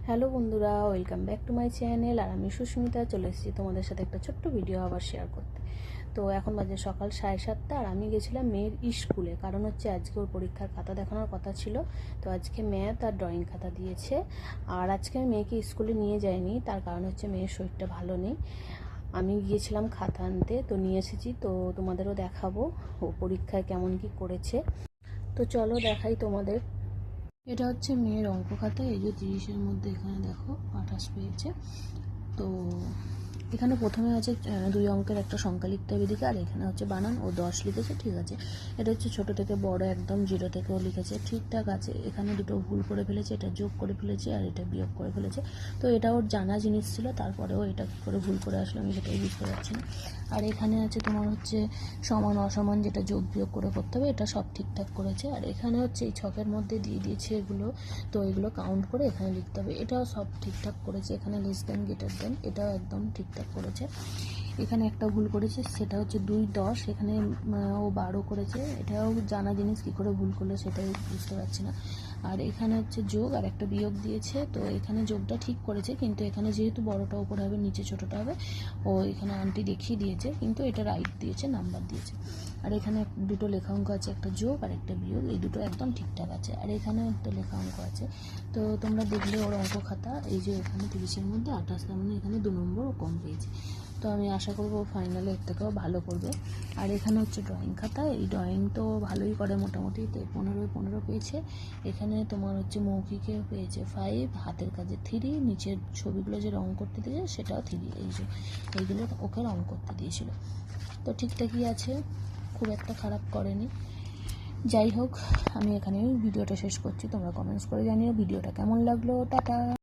Hello বন্ধুরা, welcome back to my channel. আর আমি সুস্মিতা চলে এসেছি তোমাদের সাথে একটা ছোট্ট ভিডিও আবার শেয়ার করতে। তো এখন বাজে সকাল 7:30 আর আমি গেছিলাম মেয়ের স্কুলে, কারণ হচ্ছে আজকে ওর পরীক্ষার খাতা দেখানোর কথা ছিল। তো আজকে ম্যাথ আর ড্রয়িং খাতা দিয়েছে। আর আজকে আমি মেয়েকে স্কুলে নিয়ে যাইনি, তার কারণ হচ্ছে মেয়ের শরীরটা ভালো নেই। আমি গিয়েছিলাম খাতা আনতে, তো নিয়ে এসেছি, তো তোমাদেরও দেখাবো ও পরীক্ষায় কেমন কি করেছে। তো চলো দেখাই তোমাদের। এটা হচ্ছে মেয়ের অঙ্ক খাতা। এই যে 30-এর মধ্যে এখানে দেখো 28 পেয়েছে। তো এখানে প্রথমে আছে 2 অঙ্কের একটা সংখ্যা লিখতে হবে এদিকে, আর এখানে হচ্ছে বানান ও 10 লিখেছে, ঠিক আছে। এটা হচ্ছে ছোট থেকে বড় একদম 0 থেকেও লিখেছে, ঠিকঠাক আছে। এখানে দুটো ভুল করে ফেলেছে, এটা যোগ করে ফেলেছে আর এটা বিয়োগ করে ফেলেছে। তো এটা ওর জানা জিনিস ছিল, তারপরেও এটা কী করে ভুল করে আসলে আমি সেটাই বুঝতে পারছি না। আর এখানে আছে তোমার হচ্ছে সমান অসমান, যেটা যোগ বিয়োগ করে করতে হবে, এটা সব ঠিকঠাক করেছে। আর এখানে হচ্ছে এই ছকের মধ্যে দিয়ে দিয়েছে এগুলো, তো এগুলো কাউন্ট করে এখানে লিখতে হবে, এটাও সব ঠিকঠাক করেছে। এখানে লেস দেন গ্রেটার দেন এটাও একদম ঠিকঠাক করেছে। এখানে একটা ভুল করেছে, সেটা হচ্ছে 2 10, এখানে ও 12 করেছে। এটাও জানা জিনিস, কী করে ভুল করলে সেটাই বুঝতে পারছি না। আর এখানে হচ্ছে যোগ আর একটা বিয়োগ দিয়েছে, তো এখানে যোগটা ঠিক করেছে, কিন্তু এখানে যেহেতু বড়টা উপরে হবে নিচে ছোটোটা হবে, ও এখানে আন্টি দেখিয়ে দিয়েছে, কিন্তু এটা রাইট দিয়েছে, নাম্বার দিয়েছে। আর এখানে দুটো লেখা অঙ্ক আছে, একটা যোগ আর একটা বিয়োগ, এই দুটো একদম ঠিকঠাক আছে। আর এখানে একটা লেখা অঙ্ক আছে। তো তোমরা দেখলে ওর অঙ্ক খাতা, এই যে এখানে 30-এর মধ্যে 28, তার মানে এখানে 2 নম্বর ও কম পেয়েছে। তো আমি আশা করবো ফাইনালে এর থেকেও ভালো করবে। আর এখানে হচ্ছে ড্রয়িং খাতা, এই ড্রয়িং তো ভালোই করে মোটামুটি, তো 15 পেয়েছে। এখানে তোমার হচ্ছে মৌখিকে পেয়েছে 5, হাতের কাজে 3, নিচের ছবিগুলো যে রঙ করতে দিয়েছে সেটাও 3, এই যে এইগুলো ওকে রঙ করতে দিয়েছিল। তো ঠিকঠাকই আছে, খুব একটা খারাপ করেনি। যাই হোক, আমি এখানেই ভিডিওটা শেষ করছি। তোমরা কমেন্টস করে জানিও ভিডিওটা কেমন লাগলো। টাটা।